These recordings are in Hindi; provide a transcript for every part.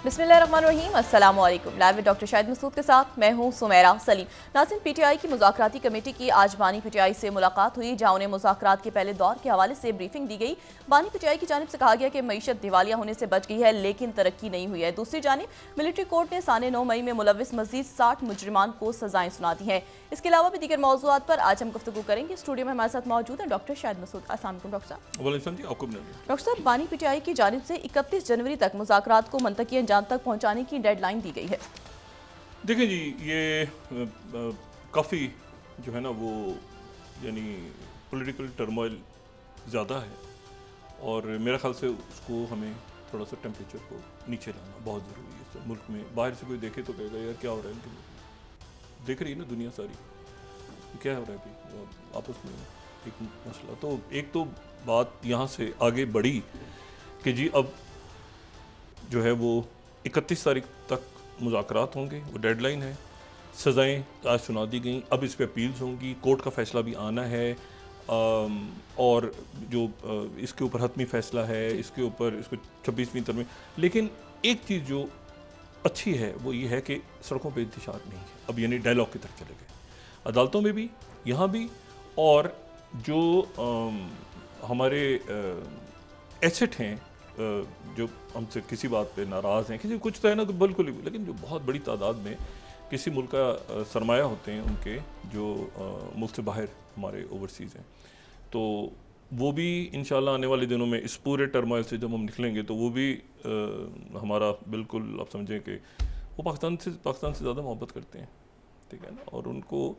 बिस्मिल्लाहिर्रहमानिर्रहीम, अस्सलाम वालेकुम। लाइव डॉक्टर शाहिद मसूद के साथ मैं हूं सुमेरा सलीम। नाज़रीन, पीटीआई की मुज़ाकराती कमेटी की आज बानी पीटीआई से मुलाकात हुई, जहां उन्हें मुज़ाकरात के पहले दौर के हवाले से ब्रीफिंग दी गई। बानी पीटीआई की जानिब से कहा गया कि मईशत दिवालिया होने से बच गई है, लेकिन तरक्की नहीं हुई है। दूसरी जानिब मिलिट्री कोर्ट ने साने 9 मई में मुलविस मजीद 60 मुजरिमान को सजाएं सुना दी हैं। इसके अलावा भी दीगर मौज़ूआत पर आज हम गुफ्तगू करेंगे। स्टूडियो में हमारे साथ मौजूद है डॉक्टर शाहिद मसूद। अस्सलाम वालेकुम डॉक्टर साहब। डॉक्टर साहब, बानी पीटीआई की जानिब से 31 जनवरी तक मुज़ाकरात को मंतकी अंजाम तक पहुँचाने की डेडलाइन दी गई है। देखिए जी, ये काफ़ी जो है ना वो यानी पॉलिटिकल टर्मोइल ज़्यादा है और मेरे ख्याल से उसको हमें थोड़ा सा टेम्परेचर को नीचे लाना बहुत ज़रूरी है। तो मुल्क में बाहर से कोई देखे तो कहेगा यार क्या हो रहा है इनके, देख रही है ना दुनिया सारी क्या हो रहा है अभी आपस में एक मसला। तो एक तो बात यहाँ से आगे बढ़ी कि जी अब जो है वो 31 तारीख तक मुज़ाकरात होंगे, वो डेडलाइन है। सज़ाएँ आज सुना दी गई, अब इस पर अपील्स होंगी, कोर्ट का फ़ैसला भी आना है और जो इसके ऊपर हतमी फ़ैसला है इसके ऊपर इसको 26वीं तरह में। लेकिन एक चीज़ जो अच्छी है वो ये है कि सड़कों पे इंतशार नहीं है अब, यानी डायलॉग की तरफ चले गए, अदालतों में भी यहाँ भी। और जो हमारे एसेट हैं जो हमसे किसी बात पे नाराज़ हैं, किसी कुछ तो है ना बिल्कुल ही, लेकिन जो बहुत बड़ी तादाद में किसी मुल्क का सरमाया होते हैं उनके जो मुल्क से बाहर हमारे ओवरसीज़ हैं, तो वो भी इंशाल्लाह आने वाले दिनों में इस पूरे टर्मोइल से जब हम निकलेंगे तो वो भी हमारा बिल्कुल आप समझें कि वो पाकिस्तान से ज़्यादा मोहब्बत करते हैं, ठीक है ना। और उनको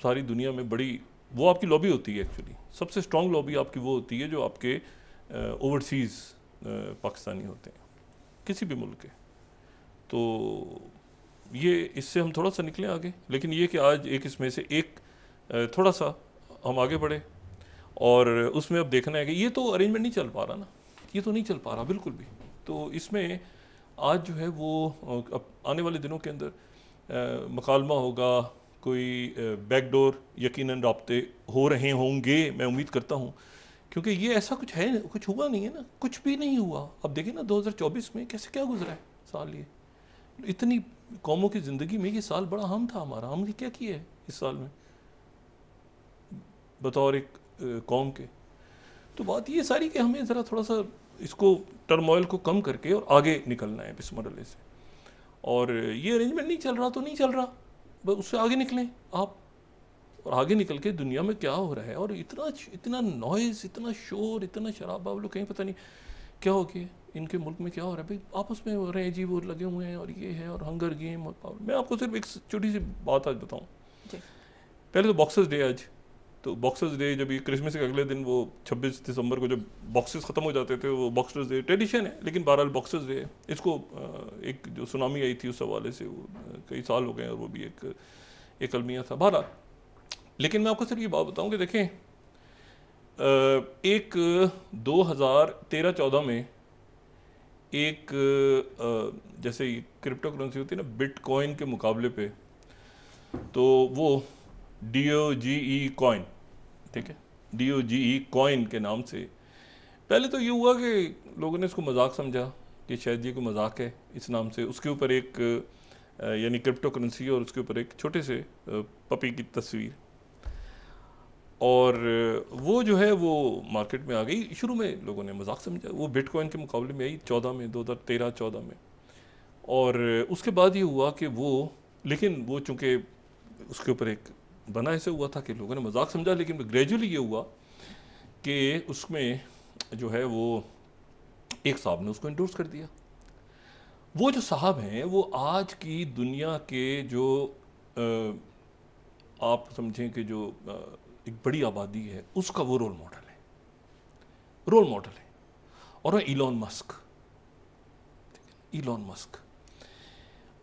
सारी दुनिया में बड़ी वो आपकी लॉबी होती है, एक्चुअली सबसे स्ट्रॉन्ग लॉबी आपकी वो होती है जो आपके ओवरसीज़ पाकिस्तानी होते हैं किसी भी मुल्क के। तो ये इससे हम थोड़ा सा निकले आगे, लेकिन ये कि आज एक इसमें से एक थोड़ा सा हम आगे बढ़े और उसमें अब देखना है कि ये तो अरेंजमेंट नहीं चल पा रहा ना, ये तो नहीं चल पा रहा बिल्कुल भी। तो इसमें आज जो है वो अब आने वाले दिनों के अंदर मकालमा होगा, कोई बैकडोर यकीनन राब्ते हो रहे होंगे, मैं उम्मीद करता हूँ, क्योंकि ये ऐसा कुछ है, कुछ हुआ नहीं है ना, कुछ भी नहीं हुआ। अब देखिए ना 2024 में कैसे क्या गुजरा है साल, ये इतनी कौमों की ज़िंदगी में ये साल बड़ा अहम था हमारा। हमने क्या किया है इस साल में बतौर एक कौम के। तो बात ये सारी कि हमें ज़रा थोड़ा सा इसको टर्मोइल को कम करके और आगे निकलना है इस मरहले से। और ये अरेंजमेंट नहीं चल रहा तो नहीं चल रहा, बस उससे आगे निकलें आप, और आगे निकल के दुनिया में क्या हो रहा है। और इतना नॉइज़, इतना शोर, इतना शराबा, लोग कहीं पता नहीं क्या हो गया इनके मुल्क में, क्या हो रहा है भाई, आपस में हो रहे हैं जी, वो लगे हुए हैं और ये है और हंगर गेम और पावर। मैं आपको सिर्फ एक छोटी सी बात आज बताऊं। पहले तो बॉक्सर्स डे आज, तो बॉक्सर्स डे जब ये क्रिसमस के अगले दिन वो 26 दिसंबर को जब बॉक्सेस ख़त्म हो जाते थे, वो बॉक्सर्स डे ट्रेडिशन है, लेकिन बहरहाल बॉक्सर्स डे है। इसको एक जो सुनामी आई थी उस हवाले से वो कई साल हो गए और वो भी एक अलमिया था बहरहाल। लेकिन मैं आपको सिर्फ ये बात बताऊं कि देखें एक 2013-14 में एक जैसे क्रिप्टो करेंसी होती है ना बिटकॉइन के मुकाबले पे, तो वो DOGE कॉइन, ठीक है, DOGE कॉइन के नाम से पहले तो ये हुआ कि लोगों ने इसको मजाक समझा कि शायद ये कोई मजाक है इस नाम से। उसके ऊपर एक यानी क्रिप्टो करेंसी और उसके ऊपर एक छोटे से पपी की तस्वीर, और वो जो है वो मार्केट में आ गई। शुरू में लोगों ने मजाक समझा, वो बिटकॉइन के मुकाबले में आई 2013-14 में। और उसके बाद ये हुआ कि वो, लेकिन वो चूँकि उसके ऊपर एक बना ऐसे हुआ था कि लोगों ने मजाक समझा, लेकिन ग्रेजुअली ये हुआ कि उसमें जो है वो एक साहब ने उसको इंडोर्स कर दिया। वो जो साहब हैं वो आज की दुनिया के जो आप समझें कि जो एक बड़ी आबादी है उसका वो रोल मॉडल है। और इलॉन मस्क,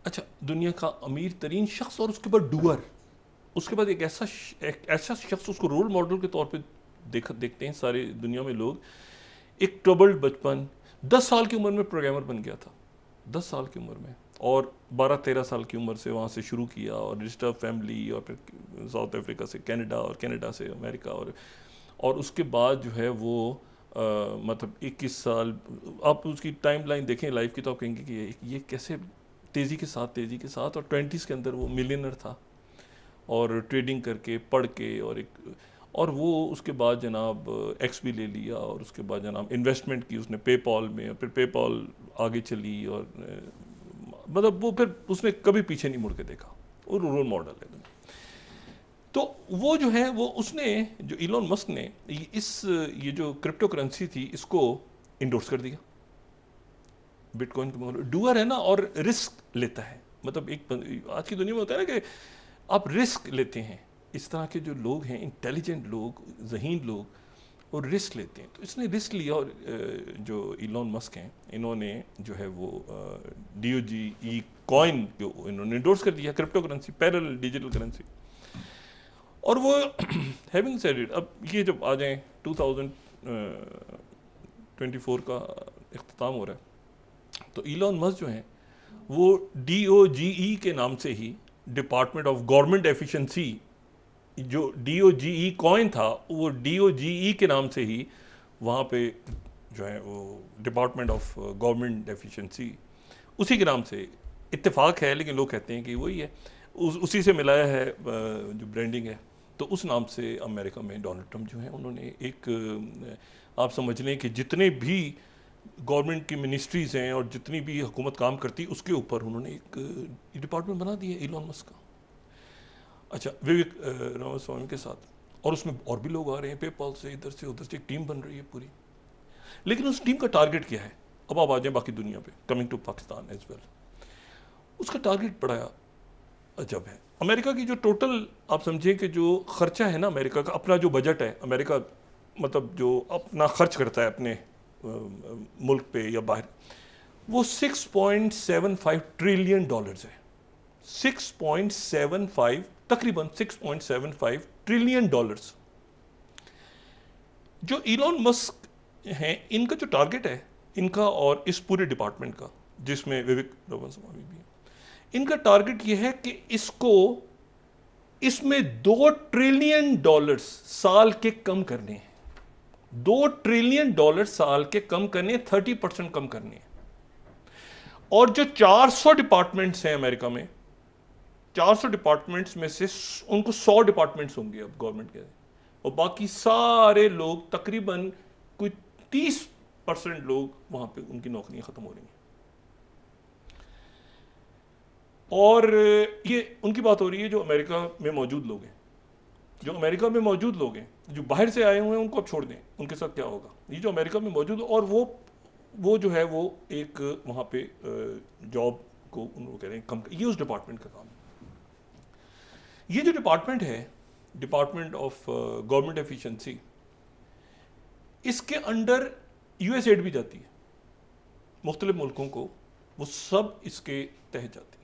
अच्छा, दुनिया का अमीर तरीन शख्स और उसके बाद डूअर, उसके बाद एक ऐसा शख्स उसको रोल मॉडल के तौर पे देखते हैं सारी दुनिया में लोग। एक ट्रबल्ड बचपन, 10 साल की उम्र में प्रोग्रामर बन गया था, 10 साल की उम्र में, और 12-13 साल की उम्र से वहाँ से शुरू किया और डिस्टर्ब फैमिली, और फिर साउथ अफ्रीका से कनाडा और कनाडा से अमेरिका, और उसके बाद जो है वो मतलब 21 साल, आप उसकी टाइमलाइन देखें लाइफ की तो आप कहेंगे कि ये कैसे तेज़ी के साथ, और 20s के अंदर वो मिलियनर था और ट्रेडिंग करके पढ़ के और वो उसके बाद जनाब एक्स भी ले लिया, और उसके बाद जनाब इन्वेस्टमेंट की उसने पेपॉल में, और फिर पेपॉल आगे चली, और मतलब वो फिर उसने कभी पीछे नहीं मुड़ के देखा, और रोल मॉडल है। तो वो जो है वो उसने जो इलॉन मस्क ने ये जो क्रिप्टो करेंसी थी इसको इंडोर्स कर दिया। बिटकॉइन के डूअर है ना, और रिस्क लेता है। मतलब एक आज की दुनिया में होता है ना कि आप रिस्क लेते हैं, इस तरह के जो लोग हैं, इंटेलिजेंट लोग, ज़हीन लोग, और रिस्क लेते हैं। तो इसने रिस्क लिया, और जो इलॉन मस्क हैं इन्होंने जो है वो DOGE कॉइन को इन्होंने इंडोर्स कर दिया, crypto currency, parallel digital currency. और वो हैविंग सेड इट, अब ये जब आ जाएं 2024 का इख्तिताम हो रहा है, तो इलॉन मस्क जो हैं वो DOGE के नाम से ही, डिपार्टमेंट ऑफ गवर्नमेंट एफिशिएंसी, जो DOGE कॉइन था वो DOGE के नाम से ही वहाँ पे जो है वो डिपार्टमेंट ऑफ गवर्नमेंट एफिशिएंसी, उसी के नाम से इत्तेफाक है, लेकिन लोग कहते हैं कि वही है, उसी से मिलाया है जो ब्रांडिंग है। तो उस नाम से अमेरिका में डोनाल्ड ट्रंप जो है उन्होंने एक, आप समझ लें कि जितने भी गवर्नमेंट की मिनिस्ट्रीज़ हैं और जितनी भी हुकूमत काम करती है उसके ऊपर उन्होंने एक डिपार्टमेंट बना दिया इलॉन मस्क का। अच्छा, विवेक रामास्वामी के साथ, और उसमें और भी लोग आ रहे हैं पेपॉल से, इधर से उधर से, एक टीम बन रही है पूरी। लेकिन उस टीम का टारगेट क्या है? अब आप आ जाए बाकी दुनिया पे, coming to Pakistan as well. उसका टारगेट बड़ा अजब है। अमेरिका की जो टोटल आप समझें कि जो खर्चा है ना अमेरिका का, अपना जो बजट है अमेरिका, मतलब जो अपना खर्च करता है अपने मुल्क पे या बाहर, वो $6.75 ट्रिलियन है। 6.75, तकरीबन $6.75 ट्रिलियन। जो इलॉन मस्क हैं, इनका जो टारगेट है इनका और इस पूरे डिपार्टमेंट का, जिसमें विवेक रामास्वामी भी है, इनका टारगेट ये है कि इसमें $2 ट्रिलियन साल के कम करने हैं। $2 ट्रिलियन साल के कम करने, 30% कम करने हैं। और जो 400 डिपार्टमेंट्स हैं अमेरिका में, 400 डिपार्टमेंट्स में से उनको 100 डिपार्टमेंट्स होंगे अब गवर्नमेंट के, और बाकी सारे लोग, तकरीबन कोई 30% लोग वहां पे उनकी नौकरियां खत्म हो रही हैं। और ये उनकी बात हो रही है जो अमेरिका में मौजूद लोग हैं, जो अमेरिका में मौजूद लोग हैं, जो बाहर से आए हुए हैं उनको अब छोड़ दें, उनके साथ क्या होगा। ये जो अमेरिका में मौजूद, और वो जो है वो एक वहाँ पे जॉब को उन लोग कह रहे हैं कम, ये उस डिपार्टमेंट का काम है। ये जो डिपार्टमेंट है, डिपार्टमेंट ऑफ गवर्नमेंट एफिशिएंसी, इसके अंडर USAID भी जाती है, मुख्तलिफ मुल्कों को वो सब इसके तहत जाती है।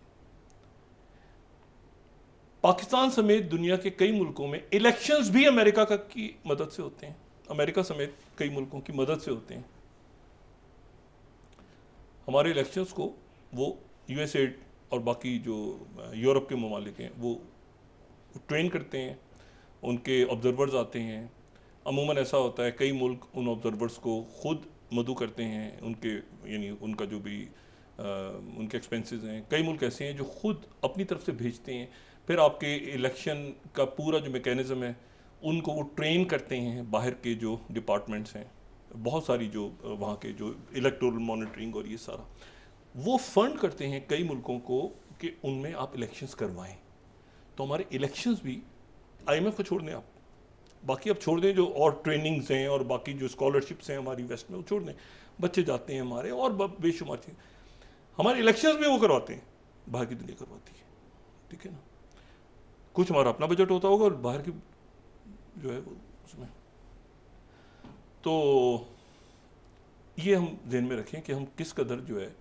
पाकिस्तान समेत दुनिया के कई मुल्कों में इलेक्शंस भी अमेरिका की मदद से होते हैं, अमेरिका समेत कई मुल्कों की मदद से होते हैं। हमारे इलेक्शंस को वो USAID और बाकी जो यूरोप के ममालिक हैं वो ट्रेन करते हैं, उनके ऑब्जर्वर्स आते हैं। अमूमन ऐसा होता है कई मुल्क उन ऑब्जर्वर्स को खुद मदऊ करते हैं, उनके यानी उनका जो भी उनके एक्सपेंसेस हैं। कई मुल्क ऐसे हैं जो खुद अपनी तरफ से भेजते हैं, फिर आपके इलेक्शन का पूरा जो मैकेनिज़्म है उनको वो ट्रेन करते हैं बाहर के जो डिपार्टमेंट्स हैं, बहुत सारी जो वहाँ के जो इलेक्टोरल मॉनिटरिंग और ये सारा वो फंड करते हैं कई मुल्कों को कि उनमें आप इलेक्शंस करवाएं। तो हमारे इलेक्शंस भी IMF को छोड़ दें आप, बाकी आप छोड़ दें जो और ट्रेनिंग्स हैं और बाकी जो स्कॉलरशिप्स हैं हमारी वेस्ट में, वो छोड़ दें, बच्चे जाते हैं हमारे और बेशुमार चीज़ हमारे इलेक्शंस में वो करवाते हैं, बाहर की दुनिया करवाती है, ठीक है ना। कुछ हमारा अपना बजट होता होगा और बाहर की जो है उसमें। तो ये हम ध्यान में रखें कि हम किस कदर जो है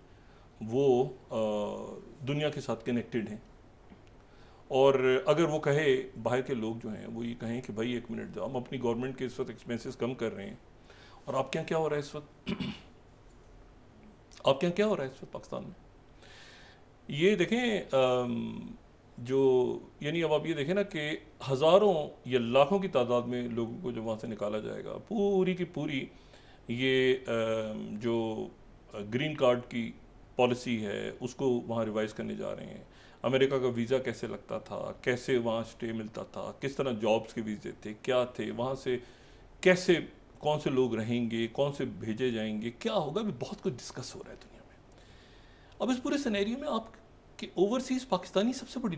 वो दुनिया के साथ कनेक्टेड हैं। और अगर वो कहे बाहर के लोग जो हैं वो ये कहें कि भाई एक मिनट जाओ, हम अपनी गवर्नमेंट के इस वक्त एक्सपेंसेस कम कर रहे हैं, और आपके यहाँ क्या हो रहा है इस वक्त आपके यहाँ क्या हो रहा है इस वक्त पाकिस्तान में, ये देखें जो यानी अब आप ये देखें ना कि हज़ारों या लाखों की तादाद में लोगों को जो वहाँ से निकाला जाएगा, पूरी की पूरी ये जो ग्रीन कार्ड की पॉलिसी है उसको वहाँ रिवाइज करने जा रहे हैं। अमेरिका का वीज़ा कैसे लगता था, कैसे वहाँ स्टे मिलता था, किस तरह जॉब्स के वीज़े थे, क्या थे, वहाँ से कैसे कौन से लोग रहेंगे, कौन से भेजे जाएंगे, क्या होगा, अभी बहुत कुछ डिस्कस हो रहा है दुनिया में। अब इस पूरे सिनेरियो में आप कि ओवरसीज़ पाकिस्तानी सबसे बड़ी,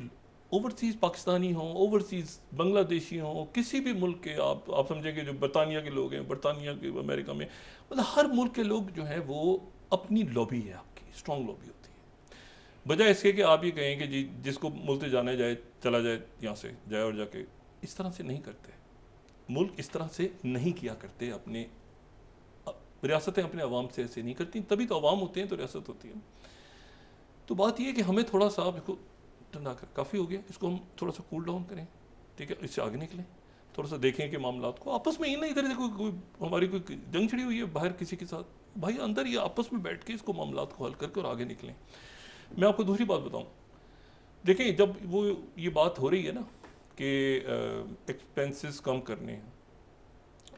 ओवरसीज़ पाकिस्तानी हों, ओवरसीज़ बांग्लादेशी हों, किसी भी मुल्क के आप समझेंगे जो बरतानिया के लोग हैं, बरतानिया के अमेरिका में, मतलब हर मुल्क के लोग जो हैं वो अपनी लॉबी है, आपकी स्ट्रॉन्ग लॉबी होती है। बजाय इसके कि आप ये कहें कि जी जिसको मुल्क जाना जाए चला जाए, यहाँ से जाए और जाके, इस तरह से नहीं करते मुल्क, इस तरह से नहीं किया करते। अपने रियासतें अपने अवाम से ऐसे नहीं करती, तभी तो अवाम होते हैं तो रियासत होती है। तो बात यह है कि हमें थोड़ा सा इसको ठंडा कर, काफ़ी हो गया, इसको हम थोड़ा सा कूल डाउन करें, ठीक है, इससे आगे निकलें, थोड़ा सा देखें कि मामला को आपस में ही ना, इधर से कोई हमारी कोई जंग छिड़ी हुई है बाहर किसी के साथ, भाई अंदर ये आपस में बैठ के इसको मामला को हल करके और आगे निकलें। मैं आपको दूसरी बात बताऊं, देखें जब वो ये बात हो रही है ना कि एक्सपेंसेस कम करने हैं,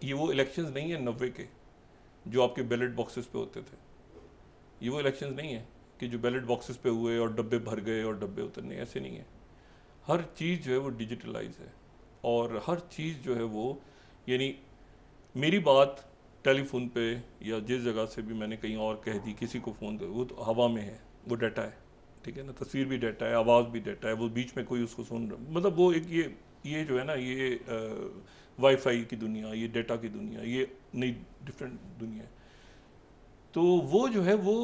ये वो इलेक्शंस नहीं है 90 के जो आपके बैलेट बॉक्सेस पे होते थे, ये वो इलेक्शंस नहीं है कि जो बैलेट बॉक्सेस पे हुए और डब्बे भर गए और डब्बे उतरने, ऐसे नहीं है। हर चीज़ जो है वो डिजिटलाइज है और हर चीज़ जो है वो, यानी मेरी बात टेलीफोन पे या जिस जगह से भी मैंने कहीं और कह दी, किसी को फ़ोन कर, वो तो हवा में है, वो डाटा है, ठीक है ना, तस्वीर भी डाटा है, आवाज़ भी डाटा है, वो बीच में कोई उसको सुन रहा, मतलब वो एक ये जो है ना, ये वाईफाई की दुनिया, ये डाटा की दुनिया, ये नई डिफरेंट दुनिया है। तो वो जो है वो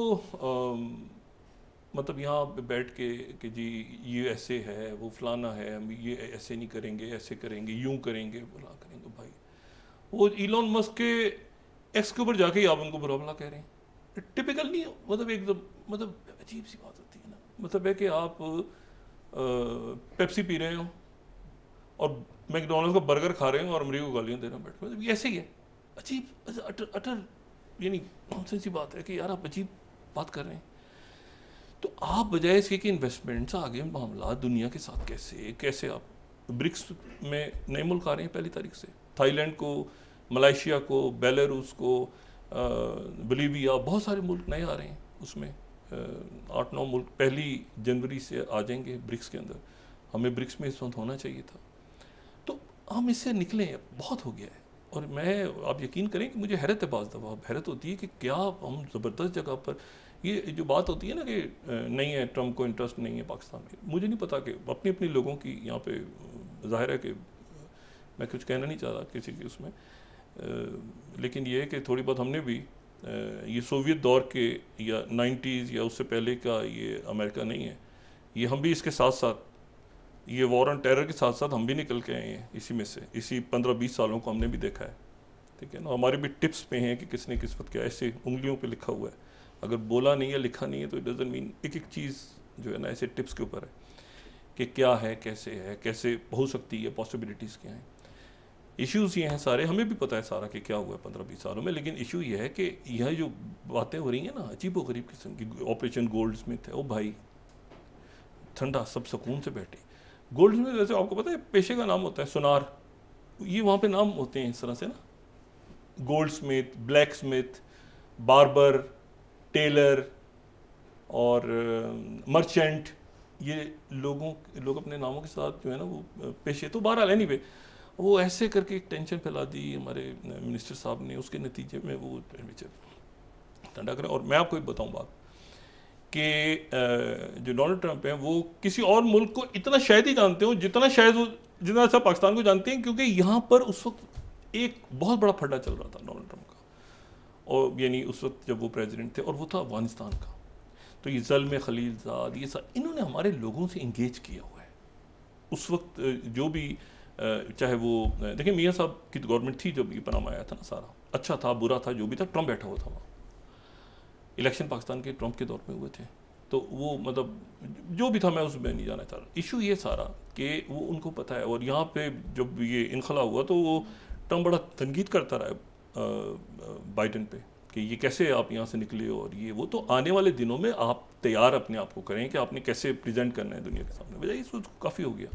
मतलब यहाँ पे बैठ के कि जी ये ऐसे है, वो फलाना है, हम ये ऐसे नहीं करेंगे, ऐसे करेंगे, यूं करेंगे, बुला करेंगे, भाई वो इलॉन मस्क के एक्स के ऊपर जाके ही आप उनको बुरा भला कह रहे हैं, टिपिकल नहीं, मतलब एकदम, मतलब अजीब सी बात होती है ना। मतलब है कि आप पेप्सी पी रहे हो और मैकडोनल्ड्स का बर्गर खा रहे हो और अमरीका को गालियाँ दे रहे हो बैठ, मतलब ये ऐसे ही है, अजीब अटर यानी कौन सी बात है कि यार आप अजीब बात कर रहे हैं। तो आप बजाय इसके कि इन्वेस्टमेंट्स आगे मामला दुनिया के साथ कैसे आप ब्रिक्स में नए मुल्क आ रहे हैं 1 तारीख से, थाईलैंड को, मलेशिया को, बेलारूस को, बोलीविया, बहुत सारे मुल्क नए आ रहे हैं, उसमें 8-9 मुल्क 1 जनवरी से आ जाएंगे ब्रिक्स के अंदर। हमें ब्रिक्स में इस वक्त होना चाहिए था, तो हम इससे निकले, बहुत हो गया है। और मैं, आप यकीन करें कि मुझे हैरत है, बाज़ दफ़ा हैरत होती है कि क्या हम ज़बरदस्त जगह पर, ये जो बात होती है ना कि नहीं है, ट्रम्प को इंटरेस्ट नहीं है पाकिस्तान में, मुझे नहीं पता कि अपनी अपनी लोगों की यहाँ पे ज़ाहिर है कि मैं कुछ कहना नहीं चाहता किसी की उसमें, लेकिन ये है कि थोड़ी बहुत हमने भी ये सोवियत दौर के या 90s या उससे पहले का ये अमेरिका नहीं है, ये हम भी इसके साथ साथ, ये वॉर ऑन टेरर के साथ साथ हम भी निकल के आए हैं इसी में से, इसी 15-20 सालों को हमने भी देखा है, ठीक है ना। हमारे भी टिप्स पे हैं कि किसने किस वक्त क्या, ऐसे उंगलियों पे लिखा हुआ है, अगर बोला नहीं है, लिखा नहीं है, तो इट डजंट मीन, एक एक चीज़ जो है ना ऐसे टिप्स के ऊपर है कि क्या है, कैसे हो सकती है, पॉसिबिलिटीज़ क्या हैं। इश्यूज़ ये हैं सारे, हमें भी पता है सारा कि क्या हुआ है 15-20 सालों में, लेकिन इशू ये है कि यह जो बातें हो रही हैं ना अजीब व गरीब किस्म की, ऑपरेशन गोल्ड स्मिथ है, ओ भाई ठंडा, सब सुकून से बैठे। गोल्ड स्मिथ वैसे आपको पता है पेशे का नाम होता है, सुनार, ये वहाँ पे नाम होते हैं इस तरह से ना, goldsmith, blacksmith, barber, tailor और मर्चेंट, ये लोग अपने नामों के साथ जो है ना वो पेशे, तो बहरहाल एनीवे वो ऐसे करके एक टेंशन फैला दी हमारे मिनिस्टर साहब ने, उसके नतीजे में वो ठंडा करें। और मैं आपको एक बताऊं बात कि जो डोनाल्ड ट्रंप हैं वो किसी और मुल्क को इतना शायद ही जानते हो जितना शायद वो, जितना अच्छा पाकिस्तान को जानते हैं, क्योंकि यहाँ पर उस वक्त एक बहुत बड़ा फड्डा चल रहा था डोनाल्ड ट्रंप का, और यानी उस वक्त जब वो प्रेसिडेंट थे, और वो था अफगानिस्तान का। तो ये ज़ल्म खलीलज़ाद, ये सब इन्होंने हमारे लोगों से इंगेज किया हुआ है उस वक्त, जो भी चाहे वो, देखिए मियाँ साहब की तो गवर्नमेंट थी जब ये पनामा आया था ना, सारा अच्छा था बुरा था जो भी था, ट्रंप बैठा हुआ था वहाँ, इलेक्शन पाकिस्तान के ट्रंप के दौर में हुए थे, तो वो मतलब जो भी था, मैं उसमें नहीं जाना चाह रहा। इशू ये सारा कि वो उनको पता है, और यहाँ पे जब ये इनखला हुआ तो वो ट्रंप बड़ा तनकीद करता रहा बाइडन पे कि ये कैसे आप यहाँ से निकले, और ये वो, तो आने वाले दिनों में आप तैयार अपने आप को करें कि आपने कैसे प्रेजेंट करना है दुनिया के सामने, वजह ये सोच काफ़ी हो गया,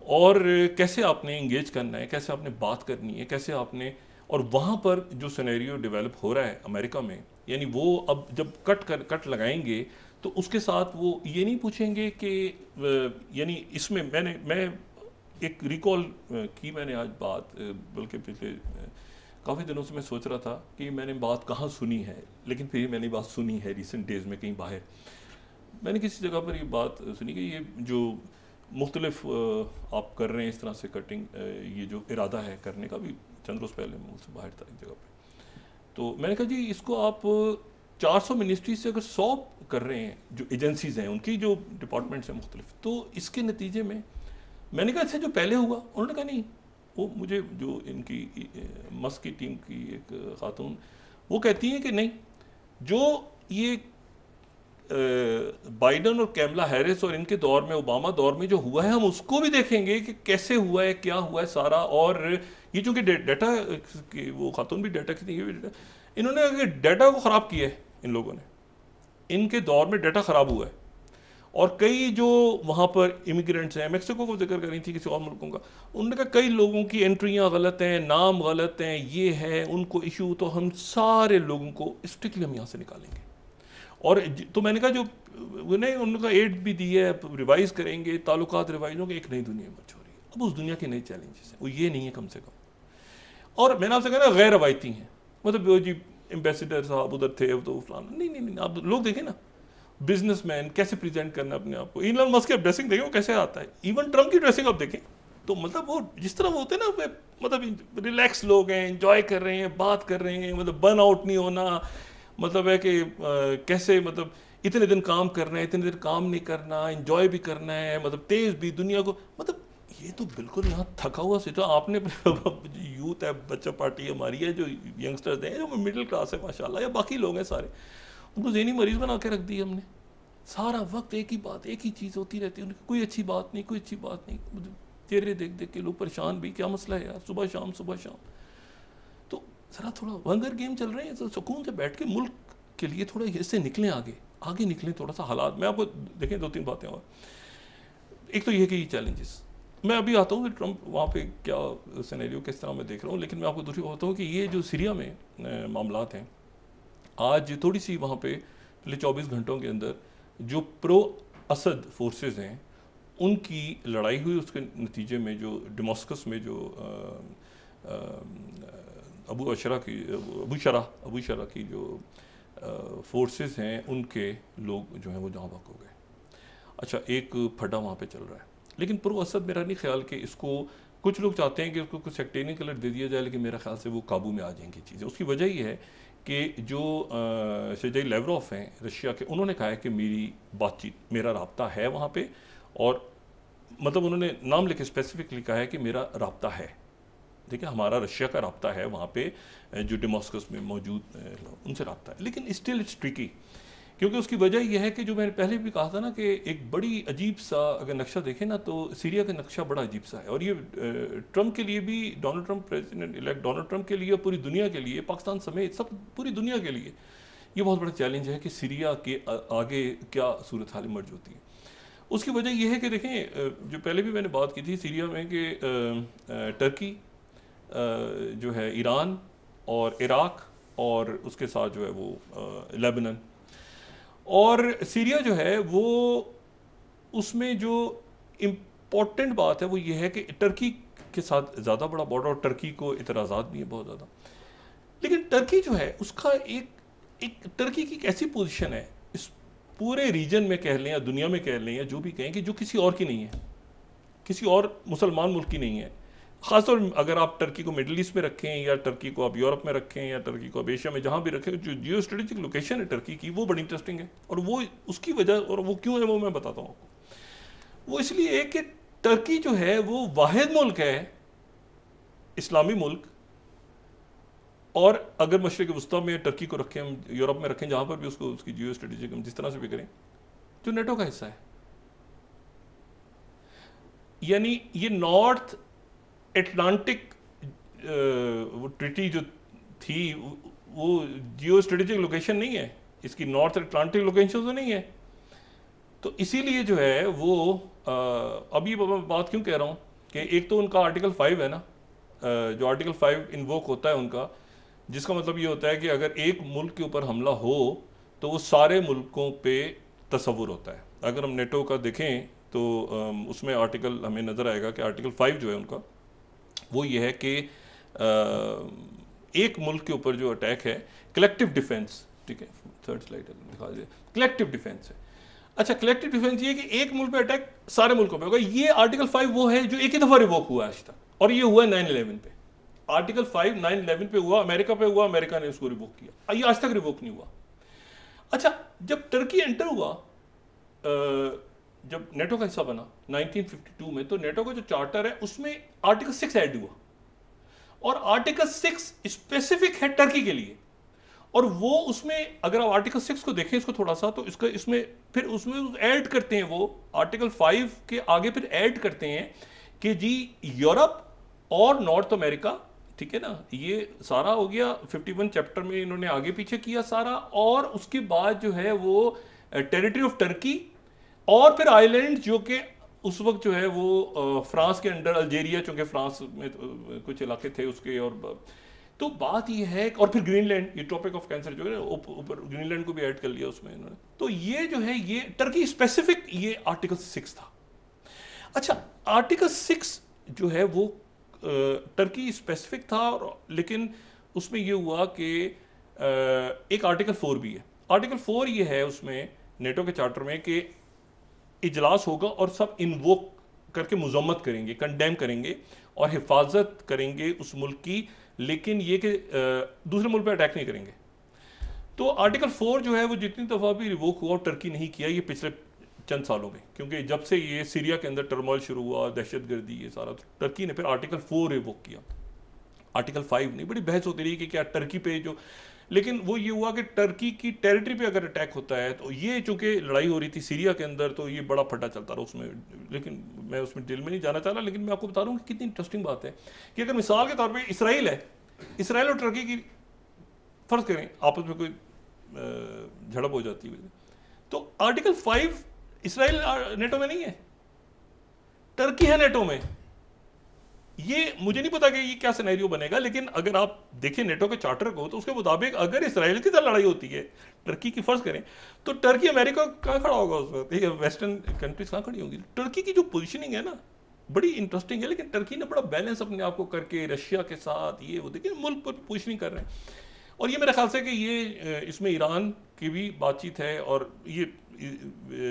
और कैसे आपने इंगेज करना है, कैसे आपने बात करनी है, कैसे आपने, और वहाँ पर जो सिनेरियो डेवलप हो रहा है अमेरिका में, यानी वो अब जब कट लगाएंगे तो उसके साथ वो ये नहीं पूछेंगे कि यानी इसमें मैं एक रिकॉल की मैंने आज बात, बल्कि पिछले काफ़ी दिनों से मैं सोच रहा था कि मैंने बात कहाँ सुनी है, लेकिन फिर मैंने बात सुनी है रिसेंट डेज़ में कहीं बाहर। मैंने किसी जगह पर ये बात सुनी कि ये जो मुख्तलिफ आप कर रहे हैं इस तरह से कटिंग, ये जो इरादा है करने का, भी चंद रोज़ पहले मैं उससे बाहर था एक जगह पे, तो मैंने कहा जी इसको आप 400 मिनिस्ट्री से अगर 100 कर रहे हैं, जो एजेंसीज हैं उनकी जो डिपार्टमेंट्स हैं मुख्तलिफ, तो इसके नतीजे में मैंने कहा अच्छा जो पहले हुआ, उन्होंने कहा नहीं, वो मुझे जो इनकी मस्क की टीम की एक खातून वो कहती हैं कि नहीं, जो ये बाइडन और कैमला हैरिस और इनके दौर में, ओबामा दौर में जो हुआ है, हम उसको भी देखेंगे कि कैसे हुआ है, क्या हुआ है सारा। और ये चूंकि डाटा की वो खातून भी डाटा की थी, इन्होंने अगर डाटा को ख़राब किया है इन लोगों ने, इनके दौर में डाटा ख़राब हुआ है। और कई जो वहाँ पर इमिग्रेंट्स हैं, मैक्सिको को जिक्र करी थी किसी और मुल्कों का, उन्होंने कहा कई लोगों की एंट्रियाँ गलत हैं, नाम गलत हैं, ये है उनको इशू, तो हम सारे लोगों को स्ट्रिक्टली हम यहाँ से निकालेंगे। और तो मैंने कहा जो उन्हें उनका एड भी दी है, रिवाइज करेंगे, ताल्लुकात रिवाइज होंगे, एक नई दुनिया मच हो रही है। अब उस दुनिया के नए चैलेंजेस हैं, वो ये नहीं है कम से कम। और मैंने आपसे कहा ना गैर रवायती हैं, मतलब वो जी एम्बेसडर साहब उधर थे तो फलाना, नहीं, आप लोग देखें ना, बिजनेसमैन कैसे प्रेजेंट करना अपने आप को, इलॉन मस्क की ड्रेसिंग देखें वो कैसे आता है, इवन ट्रम्प की ड्रेसिंग आप देखें, तो मतलब वो जिस तरह वो होते हैं ना, मतलब रिलैक्स लोग हैं, एंजॉय कर रहे हैं, बात कर रहे हैं, मतलब बर्न आउट नहीं होना, मतलब है कि कैसे मतलब इतने दिन काम करना है, इतने दिन काम नहीं करना, एंजॉय भी करना है, मतलब तेज भी दुनिया को, मतलब ये तो बिल्कुल यहाँ थका हुआ सी। तो आपने यूथ है, बच्चा पार्टी हमारी है, जो यंगस्टर्स हैं, जो मिडिल क्लास है माशाल्लाह, या बाकी लोग हैं सारे, उनको ज़हनी मरीज़ बना के रख दी हमने। सारा वक्त एक ही बात, एक ही चीज़ होती रहती है, उनकी कोई अच्छी बात नहीं, कोई अच्छी बात नहीं, चेहरे देख देख के लोग परेशान भी, क्या मसला है यार, सुबह शाम सुबह शाम। तो ज़रा थोड़ा हंगर गेम चल रहे हैं, तो सुकून से बैठ के मुल्क के लिए थोड़ा इससे निकलें, आगे निकलें थोड़ा सा हालात। मैं आपको देखें 2-3 बातें और, एक तो ये कि चैलेंजेस, मैं अभी आता हूँ कि ट्रंप वहाँ पे क्या सिनेरियो किस तरह मैं देख रहा हूँ, लेकिन मैं आपको दूसरी बताता हूँ कि ये जो सीरिया में मामलात हैं, आज थोड़ी सी वहाँ पे पिछले 24 घंटों के अंदर जो प्रो असद फोर्सेस हैं उनकी लड़ाई हुई, उसके नतीजे में जो दमास्कस में जो अबू शरा की जो फोर्सेस हैं, उनके लोग जो हैं वो जहाँ वक़ हो गए। अच्छा, एक फड्डा वहाँ पे चल रहा है, लेकिन प्रो असद मेरा नहीं ख्याल कि इसको, कुछ लोग चाहते हैं कि उसको कुछ सेक्टेरियन कलर दे दिया जाए, लेकिन मेरा ख्याल से वो काबू में आ जाएंगी चीज़ें। उसकी वजह ये है कि जो सर्जेई लैवरोव हैं रशिया के, उन्होंने कहा है कि मेरी बातचीत, मेरा राब्ता है वहाँ पे, और मतलब उन्होंने नाम लेके स्पेसिफिकली कहा है कि मेरा राब्ता है, ठीक है, हमारा रशिया का राब्ता है वहाँ पे, जो दमास्कस में मौजूद उनसे राब्ता है। लेकिन स्टिल इट्स ट्रिकी, क्योंकि उसकी वजह यह है कि जो मैंने पहले भी कहा था ना कि एक बड़ी अजीब सा अगर नक्शा देखें ना, तो सीरिया का नक्शा बड़ा अजीब सा है। और ये ट्रंप के लिए भी, Donald Trump, president elect Donald Trump के लिए, और पूरी दुनिया के लिए, पाकिस्तान समेत सब पूरी दुनिया के लिए ये बहुत बड़ा चैलेंज है कि सीरिया के आगे क्या सूरत हाल इमर्ज होती है। उसकी वजह यह है कि देखें, जो पहले भी मैंने बात की थी सीरिया में कि टर्की जो है, ईरान और इराक, और उसके साथ जो है वो लेबनान, और सीरिया जो है वो, उसमें जो इम्पोर्टेंट बात है वो ये है कि टर्की के साथ ज़्यादा बड़ा बॉर्डर, और टर्की को इतराज़ात भी है बहुत ज़्यादा। लेकिन टर्की जो है उसका एक टर्की की एक ऐसी पोजीशन है इस पूरे रीजन में कह लें या दुनिया में कह लें या जो भी कहें, कि जो किसी और की नहीं है, किसी और मुसलमान मुल्क की नहीं है। ख़ासतौर अगर आप टर्की को मिडल ईस्ट में रखें, या टर्की को आप यूरोप में रखें, या टर्की को आप एशिया में जहाँ भी रखें, जो जियो स्ट्रेटेजिक लोकेशन है टर्की की, वो बड़ी इंटरेस्टिंग है। और वो उसकी वजह, और वो क्यों है वो मैं बताता हूँ आपको। वो इसलिए है कि टर्की जो है वो वाहिद मुल्क है, इस्लामी मुल्क, और अगर मशरिक़ वस्ता में टर्की को रखें, हम यूरोप में रखें, जहाँ पर भी उसको, उसकी जियो स्ट्रेटेजिक हम जिस तरह से भी करें, जो नेटो का हिस्सा है। यानी ये नॉर्थ एटलांटिक वो ट्रीटी जो थी, वो जियो स्ट्रेटेजिक लोकेशन नहीं है, इसकी नॉर्थ एटलांटिक लोकेशन तो नहीं है। तो इसीलिए जो है वो अभी मैं बात क्यों कह रहा हूँ कि एक तो उनका आर्टिकल 5 है ना जो आर्टिकल 5 इन्वोक होता है उनका, जिसका मतलब ये होता है कि अगर एक मुल्क के ऊपर हमला हो तो वो सारे मुल्कों पे तसव्वुर होता है। अगर हम नेटो का देखें तो उसमें आर्टिकल हमें नज़र आएगा कि आर्टिकल 5 जो है उनका वो ये है कि एक मुल्क के ऊपर जो अटैक है कलेक्टिव डिफेंस, ठीक है, थर्ड स्लाइड दिखा दीजिए, कलेक्टिव डिफेंस है। अच्छा, कलेक्टिव डिफेंस ये कि एक मुल्क पे अटैक सारे मुल्कों पे होगा। ये आर्टिकल 5 वो है जो एक ही दफ़ा रिवोक हुआ आज तक, और ये हुआ 9/11 पे। आर्टिकल 5 9/11 पे हुआ, अमेरिका पे हुआ, अमेरिका ने उसको रिवोक किया, ये आज तक रिवोक नहीं हुआ। अच्छा, जब टर्की एंटर हुआ, जब नेटो का हिस्सा बना 1952 में, तो नेटो का जो चार्टर है उसमें आर्टिकल 6 ऐड हुआ, और आर्टिकल 6 स्पेसिफिक है टर्की के लिए। और वो उसमें अगर आप आर्टिकल 6 को देखें इसको थोड़ा सा, तो इसका इसमें फिर उसमें ऐड करते हैं, वो आर्टिकल 5 के आगे फिर ऐड करते हैं कि जी यूरोप और नॉर्थ अमेरिका, ठीक है ना, ये सारा हो गया 51 चैप्टर में इन्होंने आगे पीछे किया सारा। और उसके बाद जो है वो टेरिटरी ऑफ टर्की, और फिर आइलैंड जो कि उस वक्त जो है वो फ्रांस के अंडर, अल्जेरिया चूंकि फ्रांस में कुछ इलाके थे उसके, और तो बात ये है, और फिर ग्रीनलैंड, ये ट्रॉपिक ऑफ कैंसर जो है ऊपर ग्रीनलैंड को भी ऐड कर लिया उसमें इन्होंने। तो ये जो है ये टर्की स्पेसिफिक ये आर्टिकल 6 था। अच्छा, आर्टिकल 6 जो है वो टर्की स्पेसिफिक था, लेकिन उसमें ये हुआ कि एक आर्टिकल 4 भी है। आर्टिकल 4 ये है उसमें नेटो के चार्टर में कि इजलास होगा और सब इन्वोक करके मुजम्मत करेंगे, कंडेम करेंगे और हिफाजत करेंगे उस मुल्क की, लेकिन ये कि दूसरे मुल्क पे अटैक नहीं करेंगे। तो आर्टिकल 4 जो है वो जितनी दफ़ा भी रिवोक हुआ, टर्की नहीं किया ये पिछले चंद सालों में, क्योंकि जब से ये सीरिया के अंदर टर्मोइल शुरू हुआ, दहशतगर्दी ये सारा, तो टर्की ने फिर आर्टिकल 4 रिवोक किया, आर्टिकल 5 नहीं। बड़ी बहस होती रही कि क्या टर्की पे जो, लेकिन वो ये हुआ कि टर्की की टेरिटरी पे अगर अटैक होता है तो ये चूंकि लड़ाई हो रही थी सीरिया के अंदर, तो ये बड़ा फटा चलता रहा उसमें, लेकिन मैं उसमें डिटेल में नहीं जाना चाह रहा। लेकिन मैं आपको बता रहा हूँ कि कितनी इंटरेस्टिंग बात है कि अगर मिसाल के तौर पर इसराइल है, इसराइल और टर्की की फर्ज करें आपस में कोई झड़प हो जाती है, तो आर्टिकल 5 इसराइल नेटो में नहीं है, टर्की है नेटो में। ये मुझे नहीं पता कि ये क्या सिनेरियो बनेगा, लेकिन अगर आप देखें नेटो के चार्टर को तो उसके मुताबिक अगर इसराइल की तरह लड़ाई होती है टर्की की, फर्ज करें, तो टर्की अमेरिका कहाँ खड़ा होगा उस वक्त, वेस्टर्न कंट्रीज कहाँ खड़ी होंगी। टर्की की जो पोजीशनिंग है ना बड़ी इंटरेस्टिंग है, लेकिन टर्की ने बड़ा बैलेंस अपने आप को करके रशिया के साथ ये वो देखिए मुल्क पर पोजीशनिंग कर रहे हैं। और ये मेरे ख्याल से कि ये इसमें ईरान की भी बातचीत है, और ये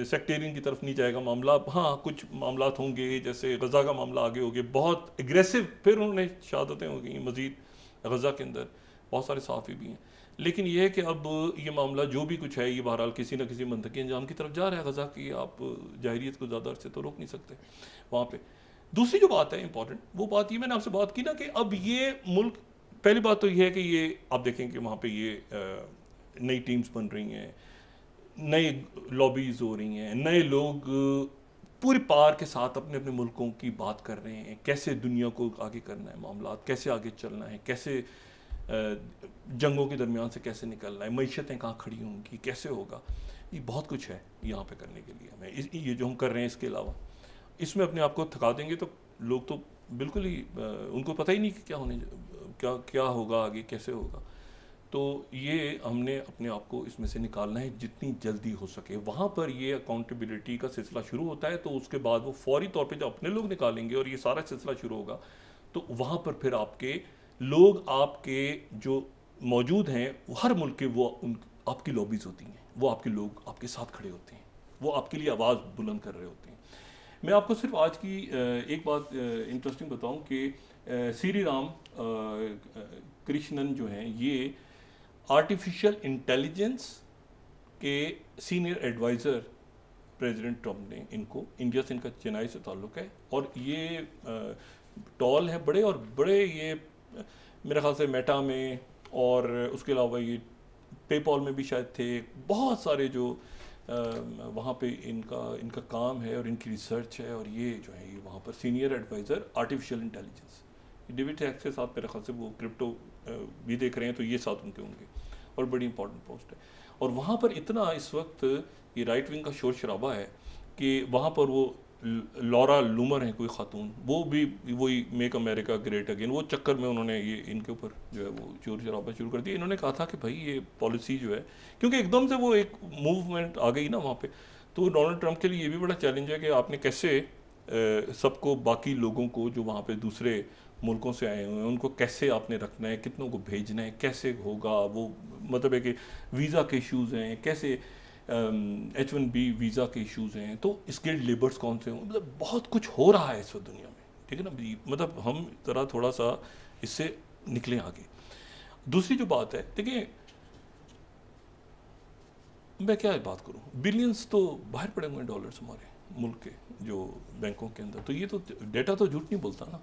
सेक्टेरियन की तरफ नहीं जाएगा मामला। हाँ, कुछ मामला होंगे, जैसे गज़ा का मामला आगे हो गया बहुत एग्रेसिव, फिर उन्होंने शहादतें हो गई मज़ीद गज़ा के अंदर, बहुत सारे सहाफ़ी भी हैं। लेकिन यह है कि अब ये मामला जो भी कुछ है ये बहरहाल किसी न किसी मंतकी अंजाम की तरफ जा रहा है गज़ा की, आप जाहिरियत को ज़्यादा अरसे तो रोक नहीं सकते वहाँ पर। दूसरी जो बात है इंपॉर्टेंट, वो बात ये मैंने आपसे बात की ना कि अब ये मुल्क, पहली बात तो ये है कि ये आप देखें कि वहाँ पे ये नई टीम्स बन रही हैं, नए लॉबीज हो रही हैं, नए लोग पूरे पार के साथ अपने अपने मुल्कों की बात कर रहे हैं, कैसे दुनिया को आगे करना है, मामला कैसे आगे चलना है, कैसे जंगों के दरमियान से कैसे निकलना है, मईशतें कहाँ खड़ी होंगी, कैसे होगा। ये बहुत कुछ है यहाँ पे करने के लिए हमें, ये जो हम कर रहे हैं इसके अलावा इसमें अपने आप को थका देंगे तो लोग तो बिल्कुल ही उनको पता ही नहीं कि क्या होगा आगे, कैसे होगा। तो ये हमने अपने आप को इसमें से निकालना है जितनी जल्दी हो सके। वहाँ पर ये अकाउंटेबिलिटी का सिलसिला शुरू होता है, तो उसके बाद वो फौरी तौर पे जब अपने लोग निकालेंगे और ये सारा सिलसिला शुरू होगा, तो वहाँ पर फिर आपके लोग, आपके जो मौजूद हैं हर मुल्क के, वो आपकी लॉबीज़ होती हैं, वो आपके लोग आपके साथ खड़े होते हैं, वो आपके लिए आवाज़ बुलंद कर रहे होते हैं। मैं आपको सिर्फ आज की एक बात इंटरेस्टिंग बताऊं कि श्री राम कृष्णन जो हैं, ये आर्टिफिशियल इंटेलिजेंस के सीनियर एडवाइज़र प्रेसिडेंट ट्रम्प ने इनको, इंडिया से इनका चेन्नई से ताल्लुक़ है, और ये टॉल है बड़े, और बड़े ये मेरे ख्याल से मेटा में और उसके अलावा ये पेपॉल में भी शायद थे, बहुत सारे जो वहाँ पे इनका काम है और इनकी रिसर्च है, और ये जो है ये वहाँ पर senior adviser artificial intelligence, David Sacks के साथ मेरे ख्याल से वो क्रिप्टो भी देख रहे हैं, तो ये साथ उनके होंगे, और बड़ी इंपॉर्टेंट पोस्ट है। और वहाँ पर इतना इस वक्त ये राइट विंग का शोर शराबा है कि वहाँ पर वो लॉरा लूमर हैं कोई खातून, वो भी वही मेक अमेरिका ग्रेट अगेन, वो चक्कर में उन्होंने ये इनके ऊपर जो है वो चोर शराबा शुरू कर दिया। इन्होंने कहा था कि भाई ये पॉलिसी जो है, क्योंकि एकदम से वो एक मूवमेंट आ गई ना वहाँ पे, तो डोनाल्ड ट्रंप के लिए ये भी बड़ा चैलेंज है कि आपने कैसे सबको, बाकी लोगों को जो वहाँ पे दूसरे मुल्कों से आए हुए हैं, उनको कैसे आपने रखना है, कितनों को भेजना है, कैसे होगा वो, मतलब है कि वीज़ा के इश्यूज़ हैं, कैसे H1B वीज़ा के इश्यूज़ हैं, तो स्किल्ड लेबर्स कौन से हों, मतलब बहुत कुछ हो रहा है इस वक्त दुनिया में, ठीक है ना। मतलब हम ज़रा थोड़ा सा इससे निकलें आगे। दूसरी जो बात है, देखिए मैं क्या बात करूं, बिलियंस तो बाहर पड़े हुए हैं डॉलर्स हमारे मुल्क के जो बैंकों के अंदर, तो ये तो डेटा तो झूठ नहीं बोलता ना।